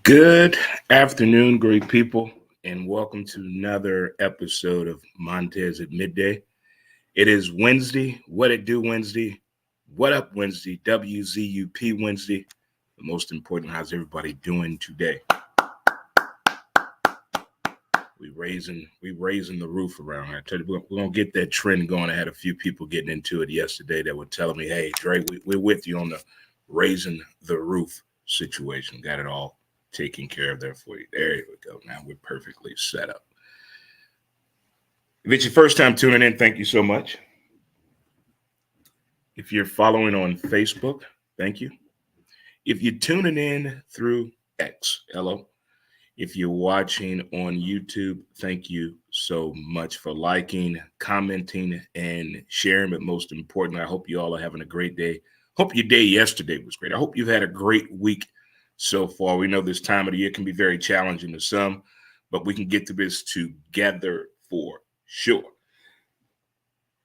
Good afternoon, great people, and welcome to another episode of Montez at Midday. It is Wednesday. What it do Wednesday? What up Wednesday? WZUP Wednesday. The most important, how's everybody doing today? We raising the roof around here. I tell you, we're gonna get that trend going. I had a few people getting into it yesterday that were telling me, "Hey, Dre, we're with you on the raising the roof situation. Got it all taken care of there for you." There we go. Now we're perfectly set up. If it's your first time tuning in, thank you so much. If you're following on Facebook, thank you. If you're tuning in through X, hello. If you're watching on YouTube, thank you so much for liking, commenting, and sharing. But most importantly, I hope you all are having a great day. Hope your day yesterday was great. I hope you've had a great week so far. We know this time of the year can be very challenging to some, but we can get through this together for sure.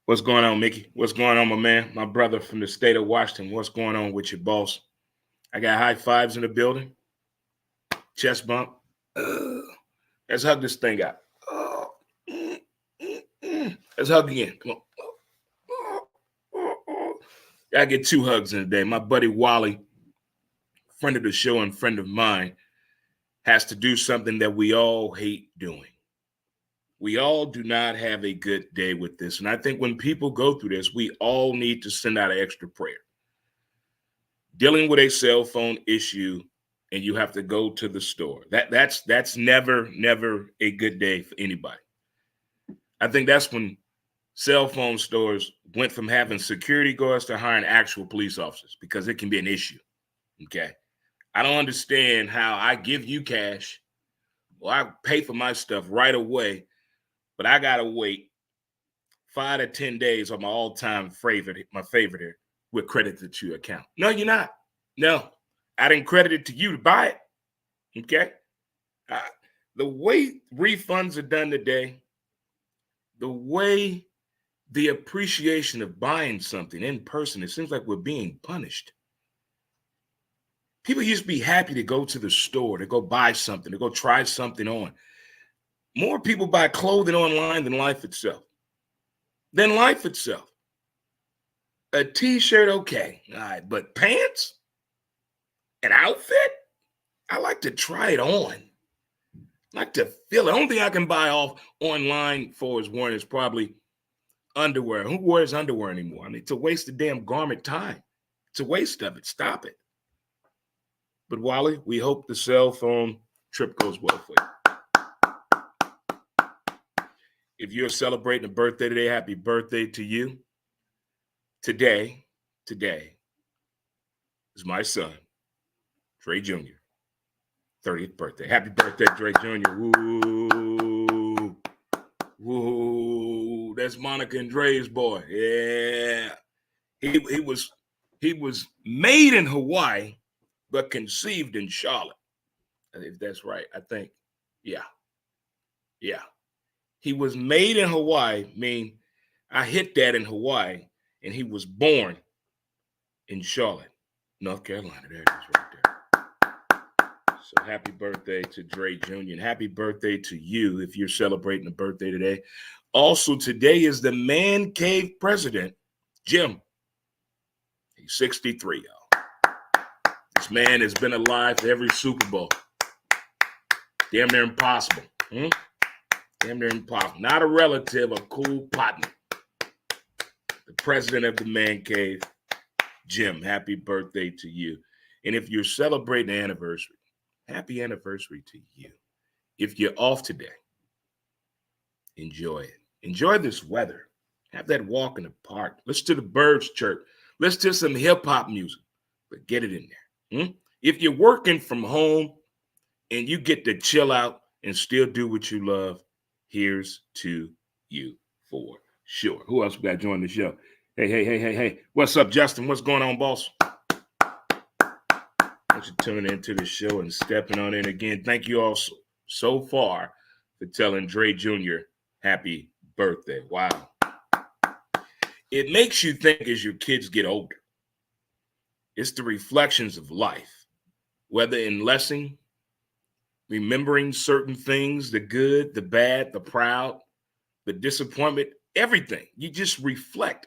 What's going on, Mickey? What's going on, my man? My brother from the state of Washington. What's going on with your boss? I got high fives in the building. Chest bump. Let's hug this thing out. Let's hug again. Come on. I get 2 hugs in a day. My buddy Wally, friend of the show and friend of mine, has to do something that we all hate doing. We all do not have a good day with this. And I think when people go through this, we all need to send out an extra prayer. Dealing with a cell phone issue and you have to go to the store. That's never a good day for anybody. I think that's when cell phone stores went from having security guards to hiring actual police officers because it can be an issue. Okay. I don't understand how I give you cash or I pay for my stuff right away, but I gotta wait 5 to 10 days on my all-time favorite, my favorite here, with credit to your account. No, you're not. No, I didn't credit it to you to buy it. Okay. The way refunds are done today, the way the appreciation of buying something in person, it seems like we're being punished. People used to be happy to go to the store, to go buy something, to go try something on. More people buy clothing online than life itself. A t-shirt, okay. All right, but pants? An outfit? I like to try it on. I like to feel it. The only thing I can buy off online for is probably underwear. Who wears underwear anymore? I mean, it's a waste of damn garment time. It's a waste of it. Stop it. But Wally, we hope the cell phone trip goes well for you. If you're celebrating a birthday today, happy birthday to you. Today is my son, Dre Jr., 30th birthday. Happy birthday, Dre Jr. Woo. Woo. That's Monica and Dre's boy. Yeah. He was made in Hawaii, but conceived in Charlotte. If that's right, I think. Yeah. He was made in Hawaii, mean I hit that in Hawaii, and he was born in Charlotte, North Carolina. There it is right there. So happy birthday to Dre Jr. and happy birthday to you if you're celebrating a birthday today. Also, today is the Man Cave president, Jim. He's 63, y'all. This man has been alive for every Super Bowl. Damn near impossible. Damn near impossible. Not a relative, a cool partner. The president of the Man Cave, Jim, happy birthday to you. And if you're celebrating an anniversary, happy anniversary to you. If you're off today, enjoy it. Enjoy this weather. Have that walk in the park. Listen to the birds chirp. Listen to some hip-hop music, but get it in there. If you're working from home and you get to chill out and still do what you love, here's to you for sure. Who else we got joining the show? Hey. What's up, Justin? What's going on, boss? Thanks for tuning into the show and stepping on in again. Thank you all so far for telling Dre Jr. happy birthday. Wow. It makes you think as your kids get older. It's the reflections of life, whether in lesson remembering certain things, the good, the bad, the proud, the disappointment, everything. You just reflect.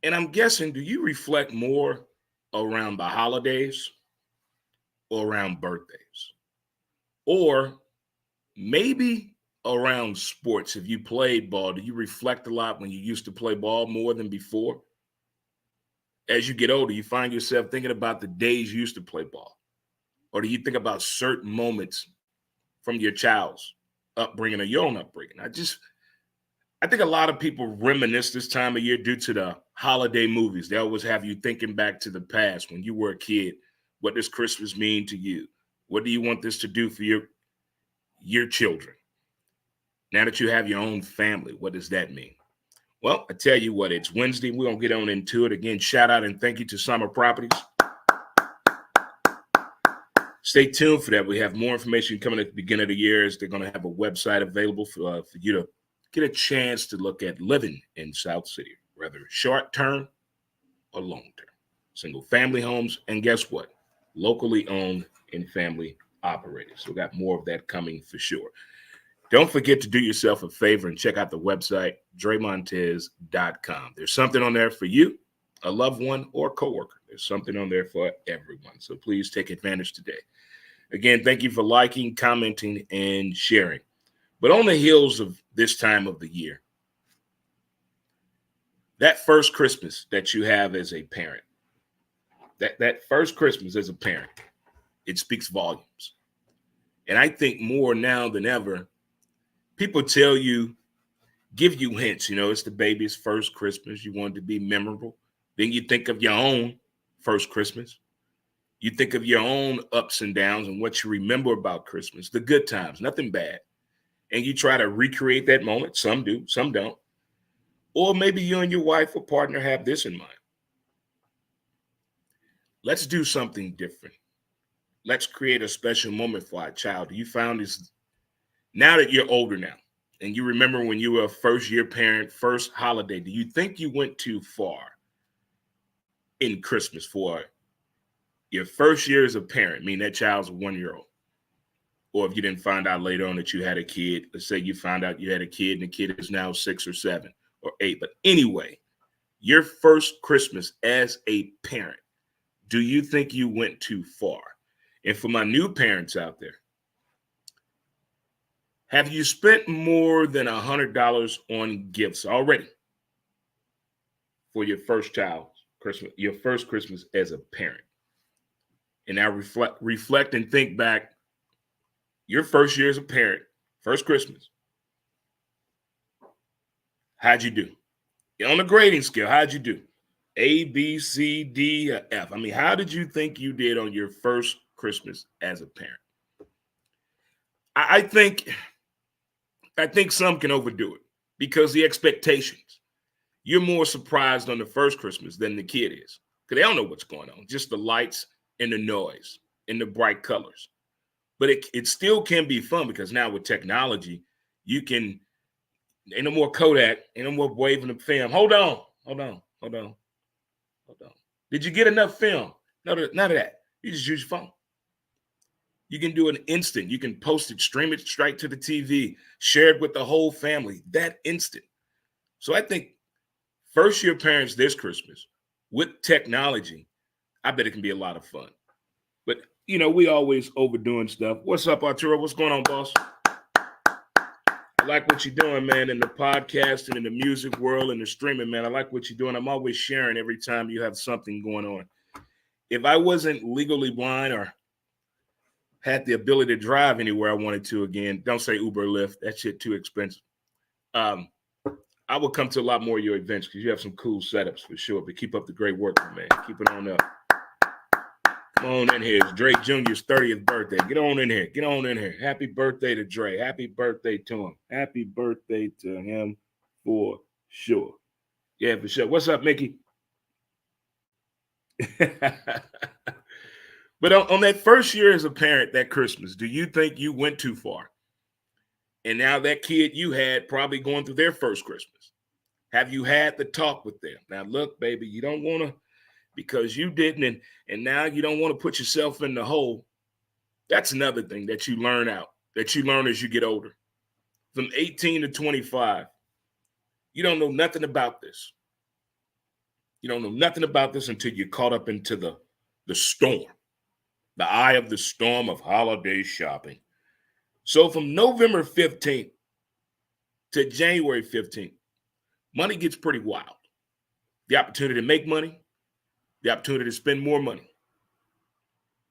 And I'm guessing, do you reflect more around the holidays or around birthdays? Or maybe around sports? If you played ball, do you reflect a lot when you used to play ball more than before? As you get older, you find yourself thinking about the days you used to play ball? Or do you think about certain moments from your child's upbringing or your own upbringing? I think a lot of people reminisce this time of year due to the holiday movies. They always have you thinking back to the past when you were a kid. What does Christmas mean to you? What do you want this to do for your children? Now that you have your own family, what does that mean? Well, I tell you what, it's Wednesday. We're going to get on into it. Again, shout out and thank you to Summer Properties. Stay tuned for that. We have more information coming at the beginning of the year. As they're going to have a website available for you to get a chance to look at living in South City, whether short term or long term. Single family homes, and guess what? Locally owned and family operated. So we got more of that coming for sure. Don't forget to do yourself a favor and check out the website, DreMontez.com. There's something on there for you, a loved one, or a coworker. There's something on there for everyone. So please take advantage today. Again, thank you for liking, commenting, and sharing. But on the heels of this time of the year, that first Christmas that you have as a parent, that first Christmas as a parent, it speaks volumes. And I think more now than ever, people tell you, give you hints, it's the baby's first Christmas. You want it to be memorable. Then you think of your own first Christmas. You think of your own ups and downs and what you remember about Christmas, the good times, nothing bad. And you try to recreate that moment. Some do, some don't. Or maybe you and your wife or partner have this in mind. Let's do something different. Let's create a special moment for our child. You found this now that you're older now, and you remember when you were a first-year parent, first holiday, do you think you went too far in Christmas for your first year as a parent, meaning that child's 1-year-old? Or if you didn't find out later on that you had a kid, let's say you found out you had a kid and the kid is now 6 or 7 or 8. But anyway, your first Christmas as a parent, do you think you went too far? And for my new parents out there, have you spent more than $100 on gifts already for your first child's Christmas, your first Christmas as a parent? And now reflect and think back. Your first year as a parent, first Christmas. How'd you do? On the grading scale, how'd you do? A, B, C, D, or F. I mean, how did you think you did on your first Christmas as a parent? I think some can overdo it because the expectations. You're more surprised on the first Christmas than the kid is because they don't know what's going on. Just the lights and the noise and the bright colors. But it still can be fun because now with technology, you can, ain't no more Kodak, ain't no more waving the film. Hold on. Did you get enough film? None of that. You just use your phone. You can do an instant. You can post it, stream it straight to the TV, share it with the whole family, that instant. So I think first year parents this Christmas with technology, I bet it can be a lot of fun. But we always overdoing stuff. What's up, Arturo? What's going on, boss? I like what you're doing, man, in the podcast and in the music world and the streaming, man. I like what you're doing. I'm always sharing every time you have something going on. If I wasn't legally blind or had the ability to drive anywhere I wanted to again, don't say Uber or Lyft. That shit too expensive. I would come to a lot more of your events because you have some cool setups for sure. But keep up the great work, man. Keep it on up. Come on in here. It's Dre Jr.'s 30th birthday. Get on in here. Get on in here. Happy birthday to Dre. Happy birthday to him. Happy birthday to him for sure. Yeah, for sure. What's up, Mickey? But on that first year as a parent, that Christmas, do you think you went too far? And now that kid you had probably going through their first Christmas. Have you had the talk with them? Now, look, baby, you don't want to, because you didn't, and now you don't want to put yourself in the hole. That's another thing that you learn as you get older. From 18 to 25, you don't know nothing about this. You don't know nothing about this until you're caught up into the storm, the eye of the storm of holiday shopping. So from November 15th to January 15th, money gets pretty wild. The opportunity to make money, the opportunity to spend more money.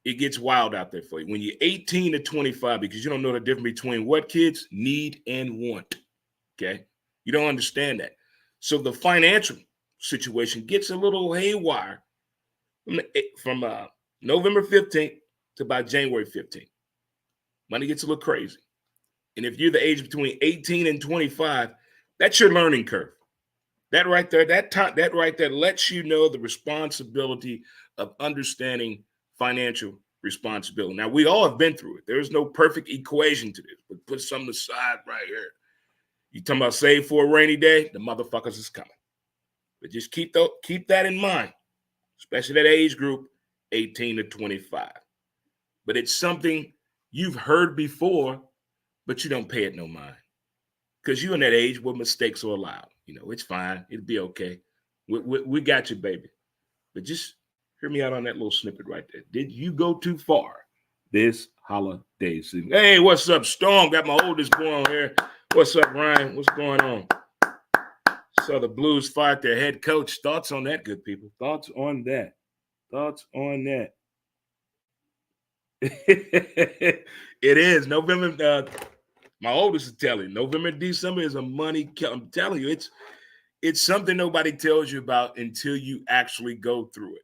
It gets wild out there for you. When you're 18 to 25, because you don't know the difference between what kids need and want. Okay? You don't understand that. So the financial situation gets a little haywire from November 15th to about January 15th. Money gets a little crazy. And if you're the age between 18 and 25, that's your learning curve. That right there, that right there lets you know the responsibility of understanding financial responsibility. Now, we all have been through it. There is no perfect equation to this, but put something aside right here. You talking about save for a rainy day? The motherfuckers is coming. But just keep that in mind, especially that age group, 18 to 25. But it's something you've heard before, but you don't pay it no mind. Because you're in that age where mistakes are allowed. You know, it's fine. It'll be okay. We got you, baby. But just hear me out on that little snippet right there. Did you go too far this holiday season? Hey, what's up, Storm? Got my oldest boy on here. What's up, Ryan? What's going on? So the Blues fired their head coach. Thoughts on that, good people? Thoughts on that? Thoughts on that? It is November. My oldest is telling November, December is a money kill. I'm telling you, it's something nobody tells you about until you actually go through it.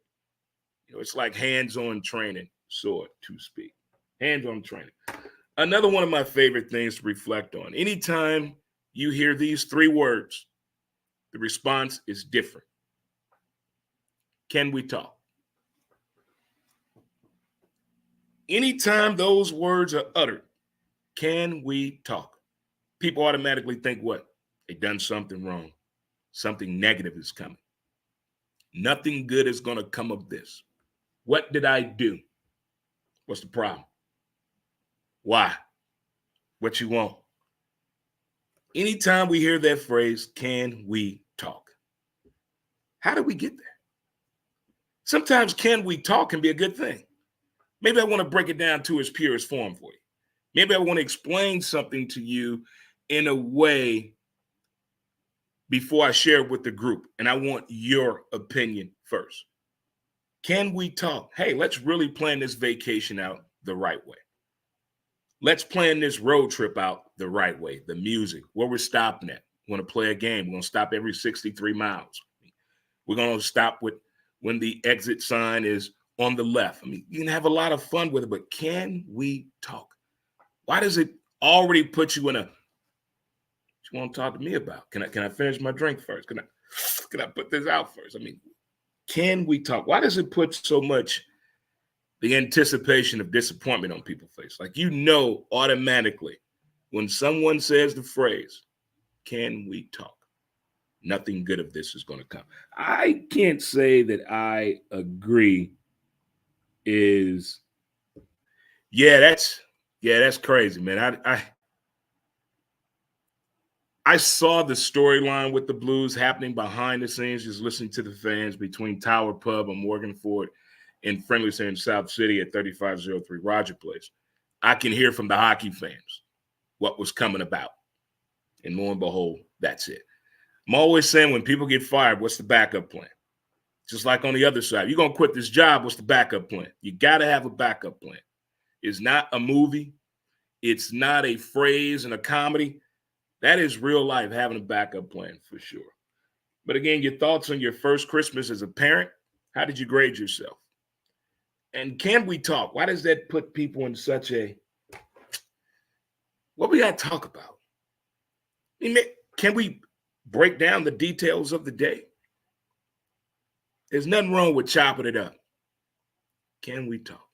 You know, it's like hands-on training, so to speak. Hands-on training. Another one of my favorite things to reflect on. Anytime you hear these three words, the response is different. Can we talk? Anytime those words are uttered, can we talk? People automatically think what? They done something wrong. Something negative is coming. Nothing good is going to come of this. What did I do? What's the problem? Why? What you want? Anytime we hear that phrase, can we talk? How do we get there? Sometimes can we talk can be a good thing. Maybe I want to break it down to its purest form for you. Maybe I want to explain something to you in a way before I share it with the group, and I want your opinion first. Can we talk? Hey, let's really plan this vacation out the right way. Let's plan this road trip out the right way. The music, where we're stopping at. We're going to play a game. We're going to stop every 63 miles. We're going to stop when the exit sign is on the left. I mean, you can have a lot of fun with it, but can we talk? Why does it already put you in a, what you want to talk to me about? Can I finish my drink first? Can I put this out first? I mean, can we talk? Why does it put so much the anticipation of disappointment on people's face? Like, you know, automatically when someone says the phrase, can we talk? Nothing good of this is going to come. I can't say that I agree is, that's crazy, man. I saw the storyline with the Blues happening behind the scenes, just listening to the fans between Tower Pub and Morgan Ford and Friendly's here in South City at 3503 Roger Place. I can hear from the hockey fans what was coming about. And lo and behold, that's it. I'm always saying when people get fired, what's the backup plan? Just like on the other side, you're going to quit this job, what's the backup plan? You got to have a backup plan. It's not a movie. It's not a phrase in a comedy. That is real life, having a backup plan for sure. But again, your thoughts on your first Christmas as a parent. How did you grade yourself? And can we talk? Why does that put people in such a, what we got to talk about? I mean, can we break down the details of the day? There's nothing wrong with chopping it up. Can we talk?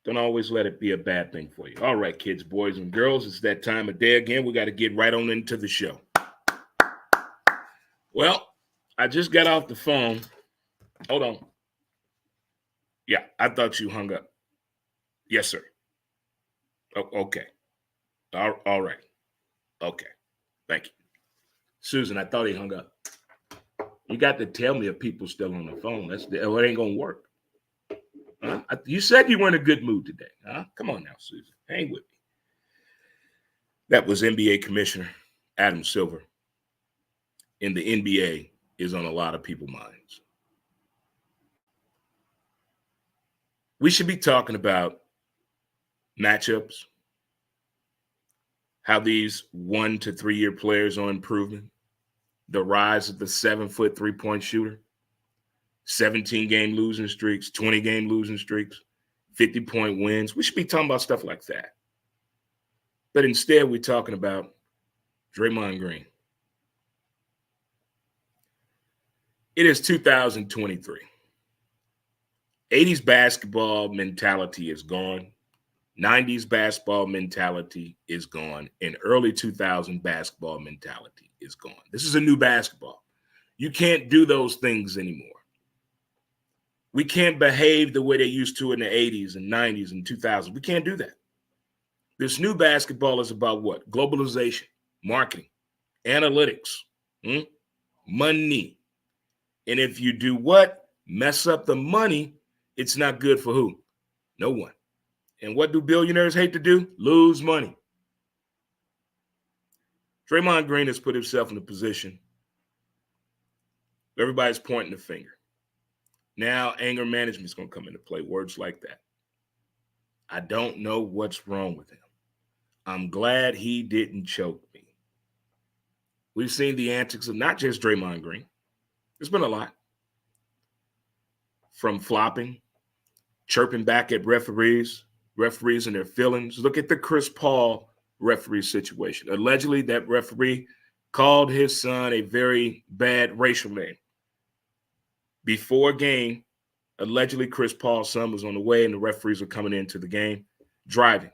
Don't always let it be a bad thing for you. All right, kids, boys, and girls, it's that time of day again. We got to get right on into the show. Well, I just got off the phone. Hold on. Yeah, I thought you hung up. Yes, sir. Oh, okay. All right. Okay. Thank you. Susan, I thought he hung up. You got to tell me if people still on the phone. It ain't gonna work. Huh? You said you were in a good mood today. Huh? Come on now, Susan. Hang with me. That was NBA Commissioner Adam Silver. And the NBA is on a lot of people's minds. We should be talking about matchups, how these 1 to 3 year players are improving, the rise of the 7-foot 3-point shooter, 17-game losing streaks, 20-game losing streaks, 50-point wins. We should be talking about stuff like that. But instead, we're talking about Draymond Green. It is 2023. 80s basketball mentality is gone. 90s basketball mentality is gone. And early 2000 basketball mentality is gone. This is a new basketball. You can't do those things anymore. We can't behave the way they used to in the 80s and 90s and 2000s. We can't do that. This new basketball is about what? Globalization, marketing, analytics, money. And if you do what? Mess up the money, it's not good for who? No one. And what do billionaires hate to do? Lose money. Draymond Green has put himself in a position where everybody's pointing the finger. Now anger management is going to come into play, words like that. I don't know what's wrong with him. I'm glad he didn't choke me. We've seen the antics of not just Draymond Green. There's been a lot. From flopping, chirping back at referees and their feelings. Look at the Chris Paul referee situation. Allegedly, that referee called his son a very bad racial name. Before a game, allegedly Chris Paul's son was on the way and the referees were coming into the game driving.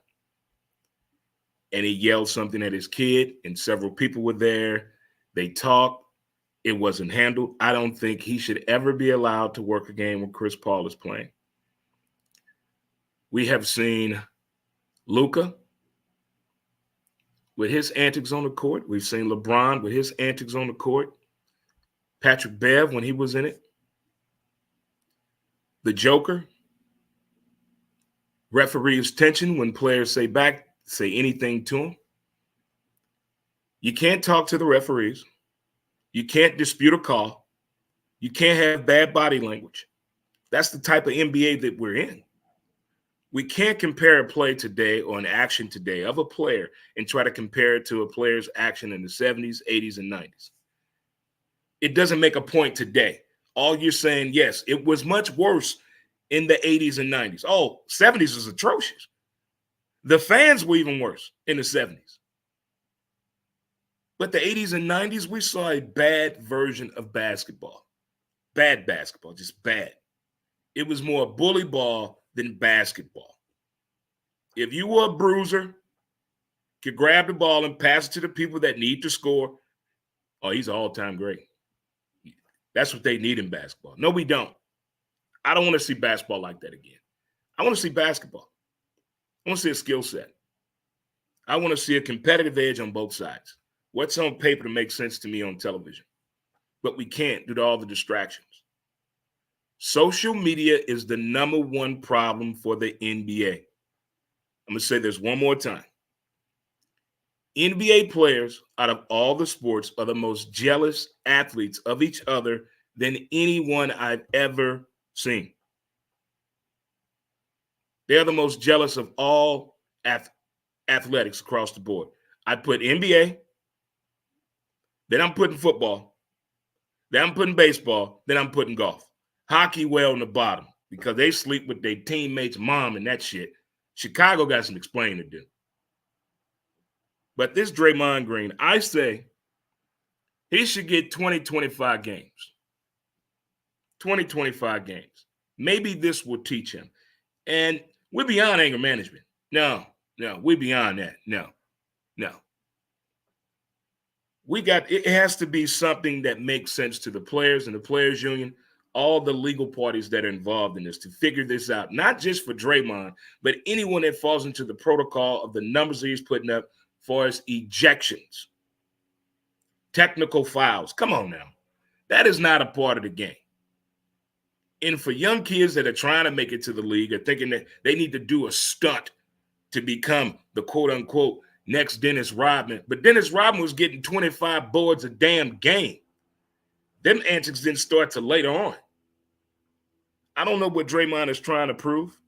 And he yelled something at his kid, and several people were there. They talked. It wasn't handled. I don't think he should ever be allowed to work a game when Chris Paul is playing. We have seen Luka with his antics on the court. We've seen LeBron with his antics on the court. Patrick Bev when he was in it. The Joker. Referees tension when players say anything to him. You can't talk to the referees. You can't dispute a call. You can't have bad body language. That's the type of NBA that we're in. We can't compare a play today or an action today of a player and try to compare it to a player's action in the 70s, 80s, and 90s. It doesn't make a point today. All you're saying, yes, it was much worse in the 80s and 90s. Oh, 70s was atrocious. The fans were even worse in the 70s. But the 80s and 90s, we saw a bad version of basketball. Bad basketball, just bad. It was more bully ball than basketball. If you were a bruiser, could grab the ball and pass it to the people that need to score, oh, he's an all-time great. That's what they need in basketball. No, we don't. I don't want to see basketball like that again. I want to see basketball. I want to see a skill set. I want to see a competitive edge on both sides. What's on paper to make sense to me on television? But we can't due to all the distractions. Social media is the number one problem for the NBA. I'm going to say this one more time. NBA players out of all the sports are the most jealous athletes of each other than anyone I've ever seen. They're the most jealous of all athletics across the board. I put NBA, then I'm putting football, then I'm putting baseball, then I'm putting golf. Hockey well on the bottom because they sleep with their teammates' mom and that shit. Chicago got some explaining to do. But this Draymond Green, I say he should get 20, 25 games. 20, 25 games. Maybe this will teach him. And we're beyond anger management. No, we're beyond that. No. It has to be something that makes sense to the players and the players union. all the legal parties that are involved in this to figure this out, not just for Draymond, but anyone that falls into the protocol of the numbers that he's putting up for his ejections, technical fouls. Come on now. That is not a part of the game. And for young kids that are trying to make it to the league or thinking that they need to do a stunt to become the quote-unquote next Dennis Rodman, but Dennis Rodman was getting 25 boards a damn game. Them antics didn't start till later on. I don't know what Draymond is trying to prove.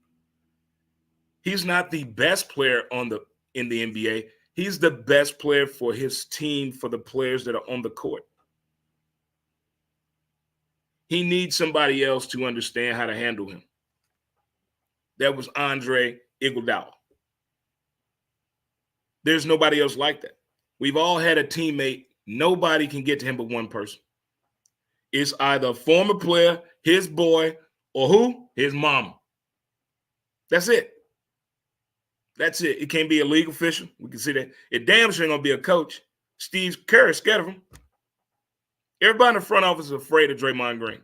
He's not the best player in the NBA. He's the best player for his team, for the players that are on the court. He needs somebody else to understand how to handle him. That was Andre Iguodala. There's nobody else like that. We've all had a teammate. Nobody can get to him but one person. It's either a former player, his boy, or who? His mama. That's it. That's it. It can't be a league official. We can see that. It damn sure ain't going to be a coach. Steve Kerr is scared of him. Everybody in the front office is afraid of Draymond Green.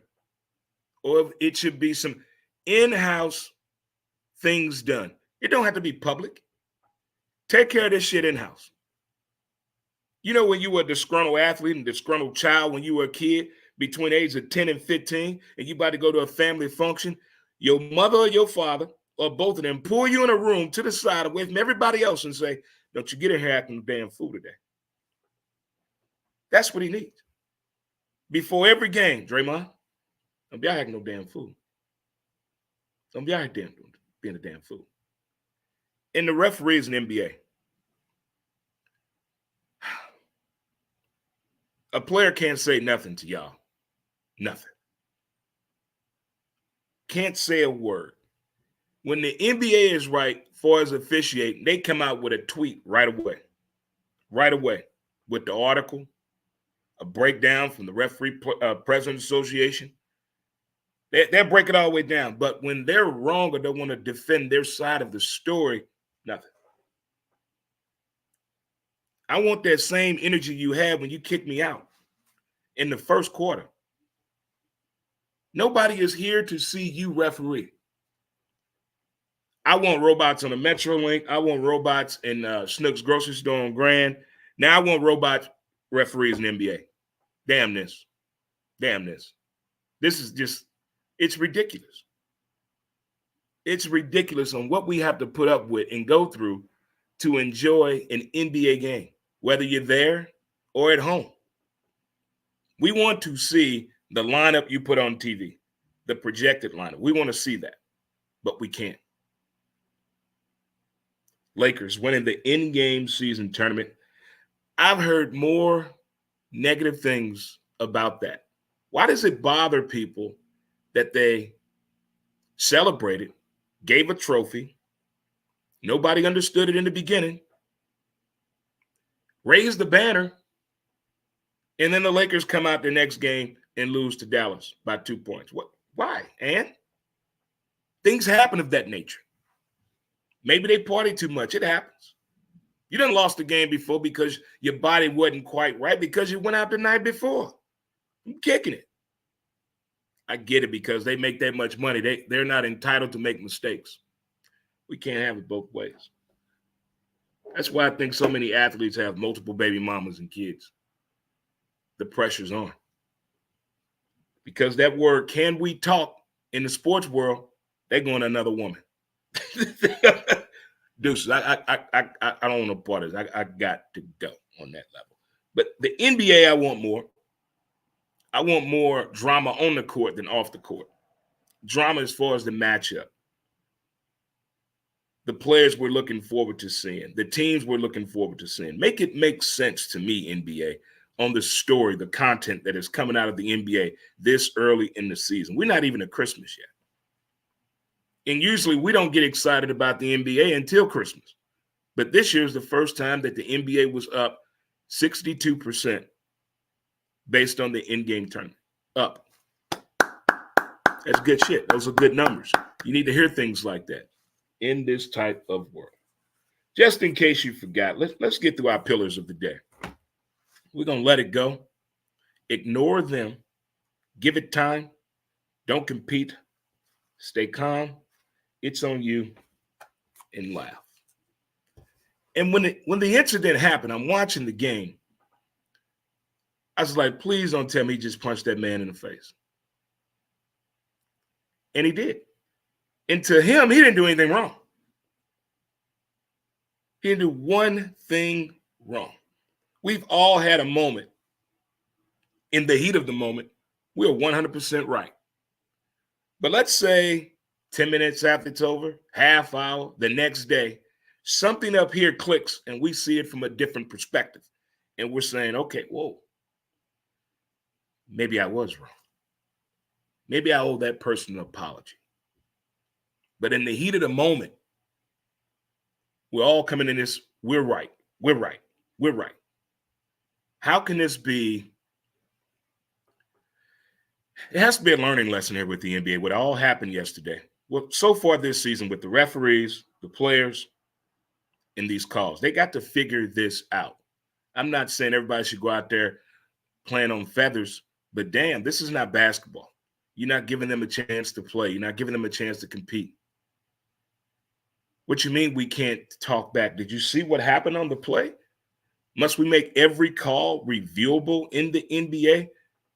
Or it should be some in-house things done. It don't have to be public. Take care of this shit in-house. You know when you were a disgruntled athlete and disgruntled child when you were a kid between the age of 10 and 15 and you about to go to a family function, your mother or your father or both of them pull you in a room to the side away from everybody else and say, don't you get in here acting damn fool today. That's what he needs. Before every game, Draymond, don't be out acting no damn fool. Don't be out here being a damn fool. And the referees in the NBA, a player can't say nothing to y'all. Nothing. Can't say a word. When the NBA is right for as officiating, they come out with a tweet right away. Right away. With the article, a breakdown from the Referee President's Association. They'll break it all the way down. But when they're wrong or they want to defend their side of the story, nothing. I want that same energy you had when you kicked me out in the first quarter. Nobody is here to see you referee. I want robots on the Metrolink. I want robots in Snook's grocery store on Grand. Now I want robots referees in the NBA. Damn this. Damn this. This is just, it's ridiculous. It's ridiculous on what we have to put up with and go through to enjoy an NBA game, whether you're there or at home. We want to see the lineup you put on TV, the projected lineup. We want to see that, but we can't. Lakers winning the in-game season tournament. I've heard more negative things about that. Why does it bother people that they celebrated, gave a trophy, nobody understood it in the beginning, raised the banner, and then the Lakers come out the next game and lose to Dallas by 2 points? What? Why? And things happen of that nature. Maybe they party too much. It happens. You done lost the game before because your body wasn't quite right because you went out the night before. I'm kicking it. I get it because they make that much money. They're not entitled to make mistakes. We can't have it both ways. That's why I think so many athletes have multiple baby mamas and kids. The pressure's on. Because that word, can we talk, in the sports world, they're going to another woman. Deuces, I don't want no parties. I got to go on that level. But the NBA, I want more. I want more drama on the court than off the court. Drama as far as the matchup. The players we're looking forward to seeing. The teams we're looking forward to seeing. Make it make sense to me, NBA, on the story, the content that is coming out of the NBA this early in the season. We're not even at Christmas yet. And usually we don't get excited about the NBA until Christmas. But this year is the first time that the NBA was up 62% based on the in-game tournament. Up. That's good shit. Those are good numbers. You need to hear things like that in this type of world. Just in case you forgot, let's get through our pillars of the day. We're going to let it go. Ignore them. Give it time. Don't compete. Stay calm. It's on you, and laugh. And when the incident happened, I'm watching the game. I was like, please don't tell me he just punched that man in the face. And he did. And to him, he didn't do anything wrong. He didn't do one thing wrong. We've all had a moment. In the heat of the moment, we're 100% right. But let's say 10 minutes after it's over, half hour, the next day, something up here clicks and we see it from a different perspective. And we're saying, okay, whoa, maybe I was wrong. Maybe I owe that person an apology. But in the heat of the moment, we're all coming in this, we're right, we're right, we're right. How can this be? It has to be a learning lesson here with the NBA. What all happened yesterday. Well, so far this season with the referees, the players, and these calls, they got to figure this out. I'm not saying everybody should go out there playing on feathers, but damn, this is not basketball. You're not giving them a chance to play. You're not giving them a chance to compete. What you mean we can't talk back? Did you see what happened on the play? Must we make every call reviewable in the NBA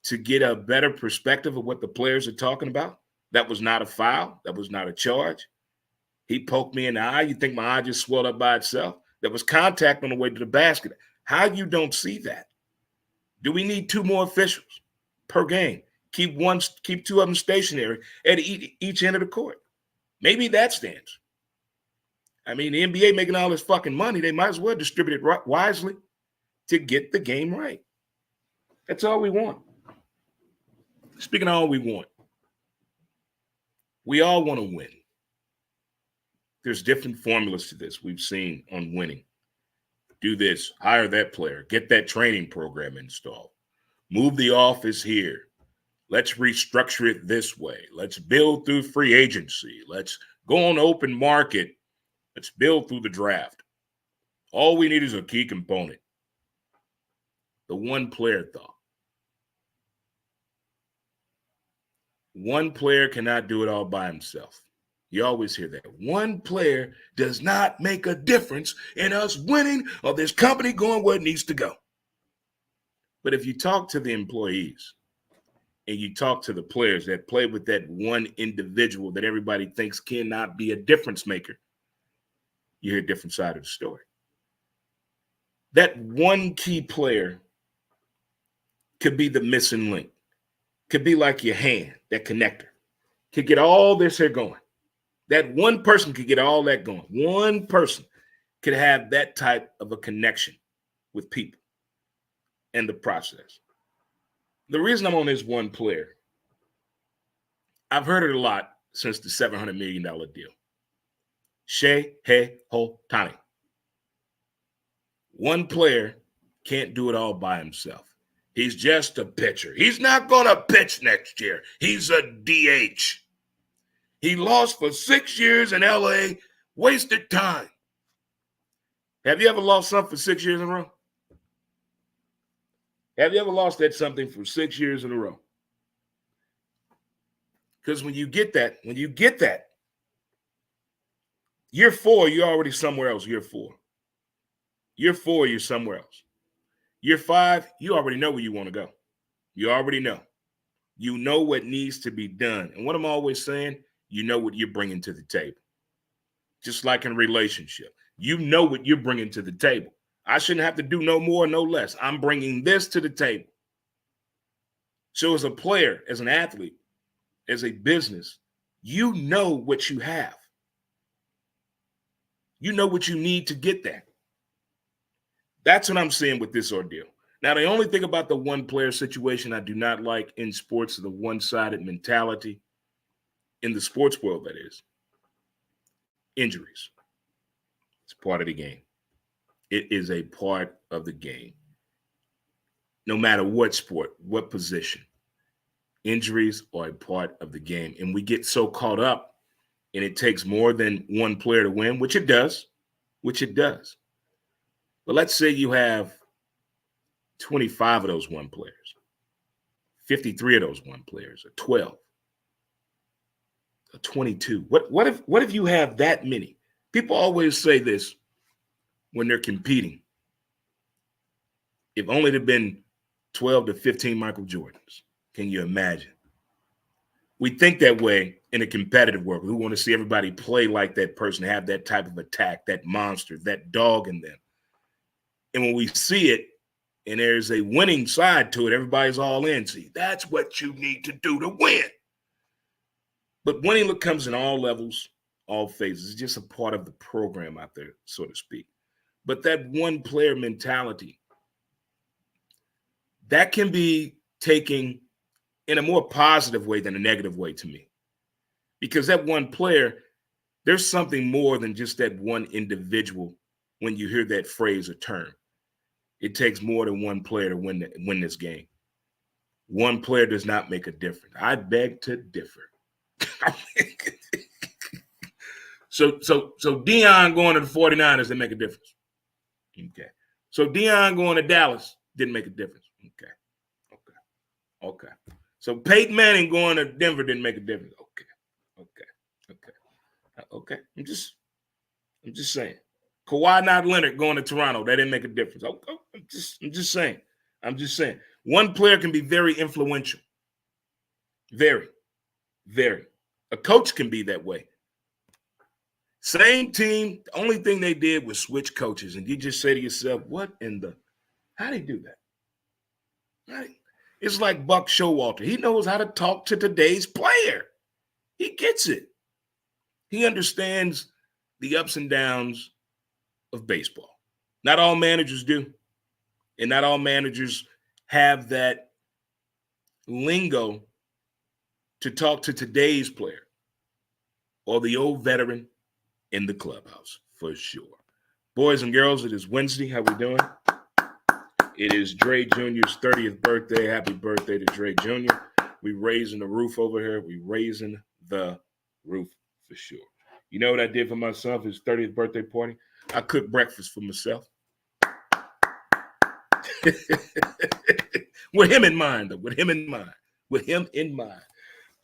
to get a better perspective of what the players are talking about? That was not a foul. That was not a charge. He poked me in the eye. You think my eye just swelled up by itself? There was contact on the way to the basket. How you don't see that? Do we need 2 more officials per game? Keep 2 of them stationary at each end of the court. Maybe that stands. I mean, the NBA making all this fucking money, they might as well distribute it wisely to get the game right. That's all we want. Speaking of all we want, we all want to win. There's different formulas to this we've seen on winning. Do this, hire that player, get that training program installed, move the office here. Let's restructure it this way. Let's build through free agency. Let's go on open market. Let's build through the draft. All we need is a key component. The one player thought. One player cannot do it all by himself. You always hear that. One player does not make a difference in us winning or this company going where it needs to go. But if you talk to the employees and you talk to the players that play with that one individual that everybody thinks cannot be a difference maker, you hear a different side of the story. That one key player could be the missing link. Could be like your hand, that connector. Could get all this here going. That one person could get all that going. One person could have that type of a connection with people and the process. The reason I'm on this one player, I've heard it a lot since the $700 million deal. Shohei Ohtani. One player can't do it all by himself. He's just a pitcher. He's not going to pitch next year. He's a DH. He lost for 6 years in LA, wasted time. Have you ever lost something for 6 years in a row? Have you ever lost that something for 6 years in a row? Because when you get that, year 4, you're already somewhere else. Year 4. Year 4, you're somewhere else. Year 5, you already know where you want to go. You already know. You know what needs to be done. And what I'm always saying, you know what you're bringing to the table. Just like in a relationship. You know what you're bringing to the table. I shouldn't have to do no more, no less. I'm bringing this to the table. So as a player, as an athlete, as a business, you know what you have. You know what you need to get there. That's what I'm seeing with this ordeal. Now, the only thing about the one-player situation I do not like in sports, the one-sided mentality in the sports world, that is, injuries. It's part of the game. It is a part of the game. No matter what sport, what position, injuries are a part of the game. And we get so caught up, and it takes more than one player to win, which it does. But let's say you have 25 of those one players, 53 of those one players, or 12. a 22. What if you have that many? People always say this when they're competing. If only there'd been 12 to 15 Michael Jordans. Can you imagine? We think that way in a competitive world. We want to see everybody play like that person, have that type of attack, that monster, that dog in them. And when we see it and there's a winning side to it, everybody's all in. See, that's what you need to do to win. But winning comes in all levels, all phases. It's just a part of the program out there, so to speak. But that one player mentality, that can be taken in a more positive way than a negative way to me. Because that one player, there's something more than just that one individual when you hear that phrase or term. It takes more than one player to win this game. One player does not make a difference. I beg to differ. So Deion going to the 49ers didn't make a difference. Okay. So Deion going to Dallas didn't make a difference. Okay. So Peyton Manning going to Denver didn't make a difference. Okay. I'm just saying. Kawhi not Leonard going to Toronto, that didn't make a difference. Okay. I'm just saying. One player can be very influential. Very, very. A coach can be that way. Same team, the only thing they did was switch coaches. And you just say to yourself, how do they do that? It's like Buck Showalter. He knows how to talk to today's player. He gets it. He understands the ups and downs of baseball. Not all managers do. And not all managers have that lingo to talk to today's player or the old veteran in the clubhouse, for sure. Boys and girls, it is Wednesday. How we doing? It is Dre Jr.'s 30th birthday. Happy birthday to Dre Jr. We raising the roof over here. We raising the roof for sure. You know what I did for myself? His 30th birthday party? I cooked breakfast for myself. With him in mind, though. With him in mind.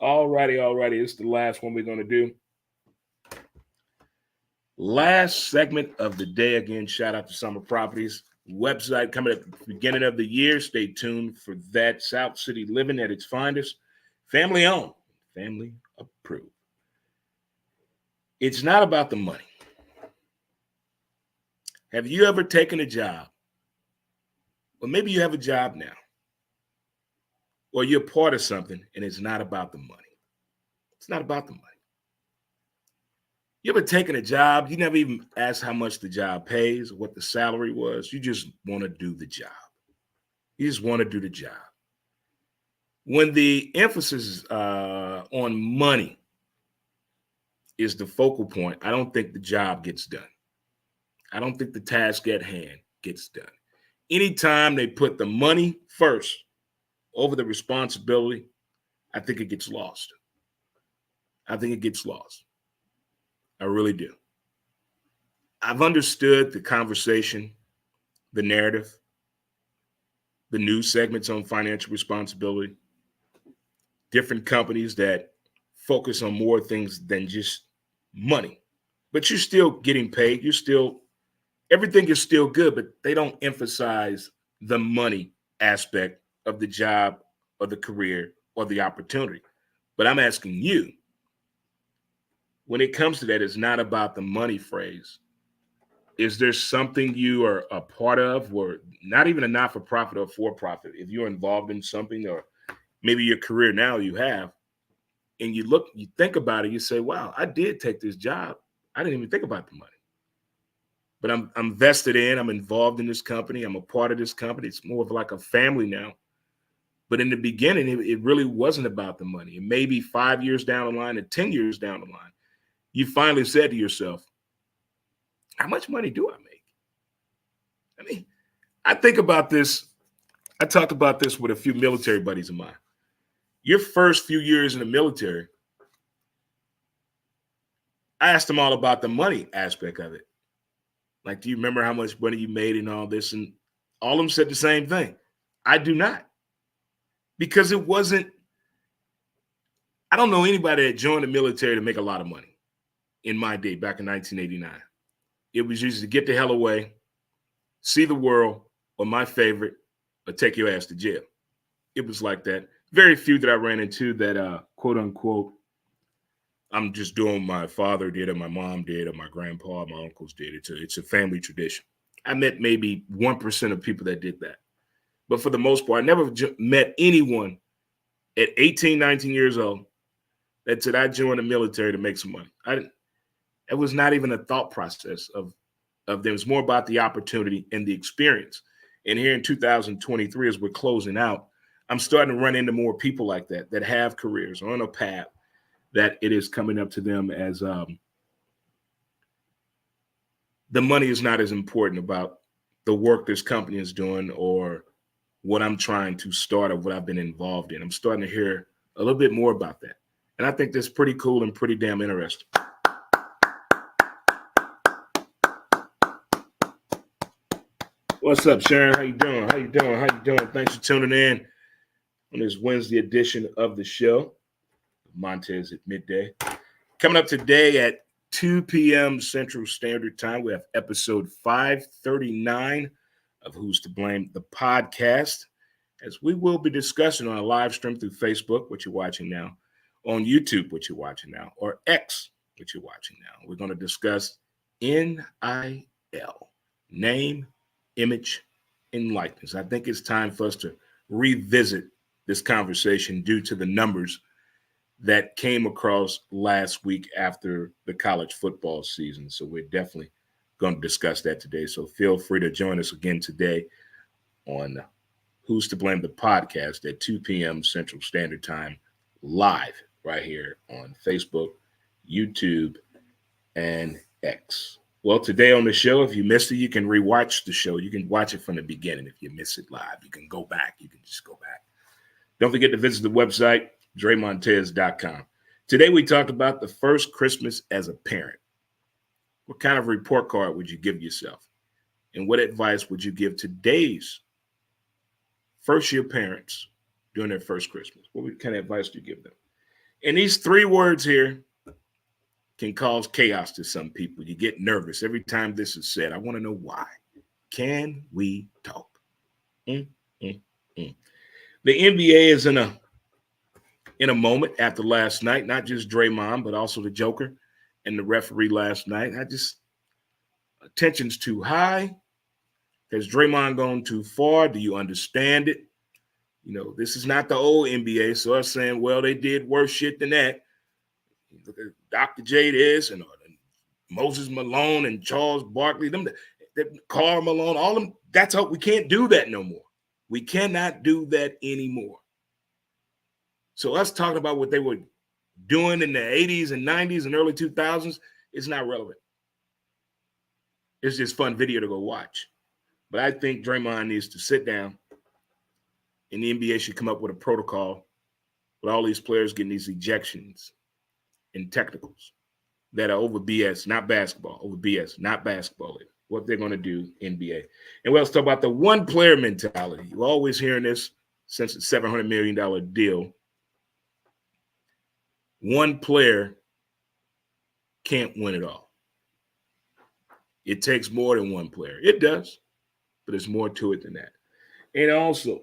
All righty. It's the last one we're going to do. Last segment of the day. Again, shout out to Summer Properties. Website coming at the beginning of the year. Stay tuned for that. South City Living at its finest. Family owned. Family approved. It's not about the money. Have you ever taken a job? Or maybe you have a job now. Or you're part of something and it's not about the money. It's not about the money. You ever taken a job, you never even asked how much the job pays, or what the salary was. You just want to do the job. You just want to do the job. When the emphasis on money is the focal point, I don't think the job gets done. I don't think the task at hand gets done. Anytime they put the money first over the responsibility, I think it gets lost. I really do. I've understood the conversation, the narrative, the news segments on financial responsibility, different companies that focus on more things than just money. But you're still getting paid. Everything is still good, but they don't emphasize the money aspect of the job or the career or the opportunity. But I'm asking you, when it comes to that, it's not about the money phrase. Is there something you are a part of, or not even a not-for-profit or for-profit, if you're involved in something, or maybe your career now you have, and you think about it, you say, wow, I did take this job. I didn't even think about the money. But I'm vested in, I'm involved in this company. I'm a part of this company. It's more of like a family now. But in the beginning, it really wasn't about the money. And maybe 5 years down the line and 10 years down the line, you finally said to yourself, how much money do I make? I mean, I think about this. I talk about this with a few military buddies of mine. Your first few years in the military, I asked them all about the money aspect of it. Like, do you remember how much money you made and all this? And all of them said the same thing. I do not. Because I don't know anybody that joined the military to make a lot of money in my day back in 1989. It was usually to get the hell away, see the world, or my favorite, or take your ass to jail. It was like that. Very few that I ran into that, quote unquote, I'm just doing my father did, or my mom did, or my grandpa, my uncles did. It's a family tradition. I met maybe 1% of people that did that. But for the most part, I never met anyone at 18, 19 years old that said, I joined the military to make some money. I didn't. It was not even a thought process of them. It was more about the opportunity and the experience. And here in 2023, as we're closing out, I'm starting to run into more people like that have careers on a path that it is coming up to them as the money is not as important about the work this company is doing or what I'm trying to start or what I've been involved in. I'm starting to hear a little bit more about that. And I think that's pretty cool and pretty damn interesting. What's up, Sharon? How you doing? How you doing? How you doing? Thanks for tuning in on this Wednesday edition of the show, Montez at Midday. Coming up today at 2 p.m. Central Standard Time, we have episode 539 of Who's to Blame, the podcast, as we will be discussing on a live stream through Facebook, what you're watching now, on YouTube, what you're watching now, or X, what you're watching now. We're going to discuss NIL, name, image, and likeness. I think it's time for us to revisit this conversation due to the numbers that came across last week after the college football season. So we're definitely going to discuss that today. So feel free to join us again today on Who's to Blame, the podcast at 2 p.m. Central Standard Time, live right here on Facebook, YouTube, and X. Well, today on the show, if you missed it, you can rewatch the show. You can watch it from the beginning. If you miss it live, you can go back. You can just go back. Don't forget to visit the website, DreMontez.com. Today, we talked about the first Christmas as a parent. What kind of report card would you give yourself? And what advice would you give today's first-year parents during their first Christmas? What kind of advice do you give them? And these three words here can cause chaos to some people. You get nervous every time this is said. I want to know why. Can we talk? The NBA is in a moment after last night, not just Draymond, but also the Joker and the referee last night. Tension's too high. Has Draymond gone too far? Do you understand it? You know, this is not the old NBA. So I'm saying, well, they did worse shit than that. Look at Dr. J this and Moses Malone and Charles Barkley, Karl Malone, all of them. That's how we can't do that no more. We cannot do that anymore. So us talking about what they were doing in the 80s and 90s and early 2000s is not relevant. It's just fun video to go watch. But I think Draymond needs to sit down and the NBA should come up with a protocol with all these players getting these ejections and technicals that are over BS, not basketball, over BS, not basketball. What they're going to do, NBA. And let's talk about the one player mentality. You're always hearing this since the $700 million deal. One player can't win it all. It takes more than one player. It does, but there's more to it than that. And also,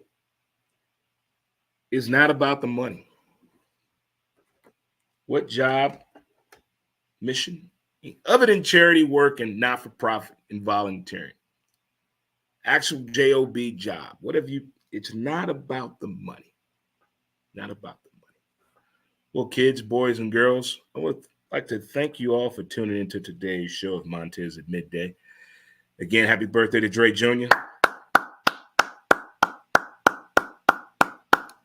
it's not about the money. What job, mission, other than charity work and not-for-profit and volunteering, actual job job, it's not about the money. Not about the money. Well, kids, boys, and girls, I would like to thank you all for tuning into today's show of Montez at Midday. Again, happy birthday to Dre Jr.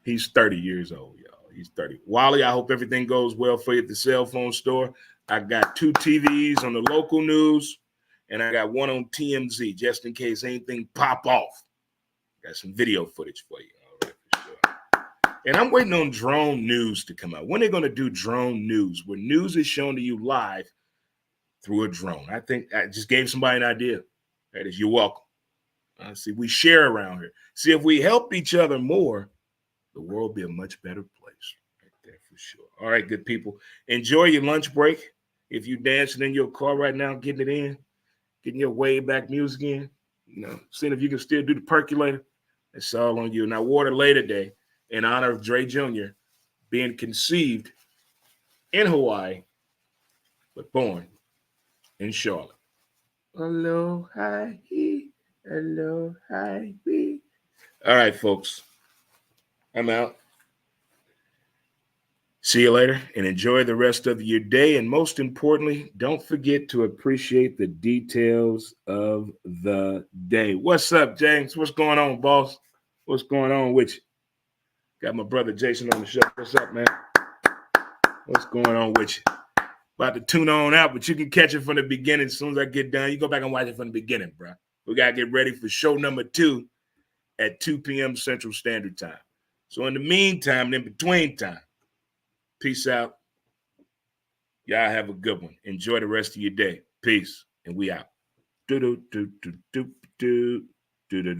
He's 30 years old, y'all. He's 30. Wally, I hope everything goes well for you at the cell phone store. I got 2 TVs on the local news, and I got 1 on TMZ, just in case anything pop off. Got some video footage for you. All right, for sure. And I'm waiting on drone news to come out. When are they going to do drone news, where news is shown to you live through a drone? I think I just gave somebody an idea. That is, you're welcome. See, we share around here. See, if we help each other more, the world will be a much better place. there for sure. All right, good people. Enjoy your lunch break. If you're dancing in your car right now, getting it in, getting your way back music in, seeing if you can still do the percolator. It's all on you. Now, Water Later Day in honor of Dre Jr. being conceived in Hawaii, but born in Charlotte. Aloha, aloha. All right, folks. I'm out. See you later and enjoy the rest of your day. And most importantly, don't forget to appreciate the details of the day. What's up, James? What's going on, boss? What's going on with you? Got my brother Jason on the show. What's up, man? What's going on with you? About to tune on out, but you can catch it from the beginning. As soon as I get done, you go back and watch it from the beginning, bro. We got to get ready for show number 2 at 2 p.m. Central Standard Time. So in the meantime, in between time, peace out. Y'all have a good one. Enjoy the rest of your day. Peace. And we out. Do do do do do do do do.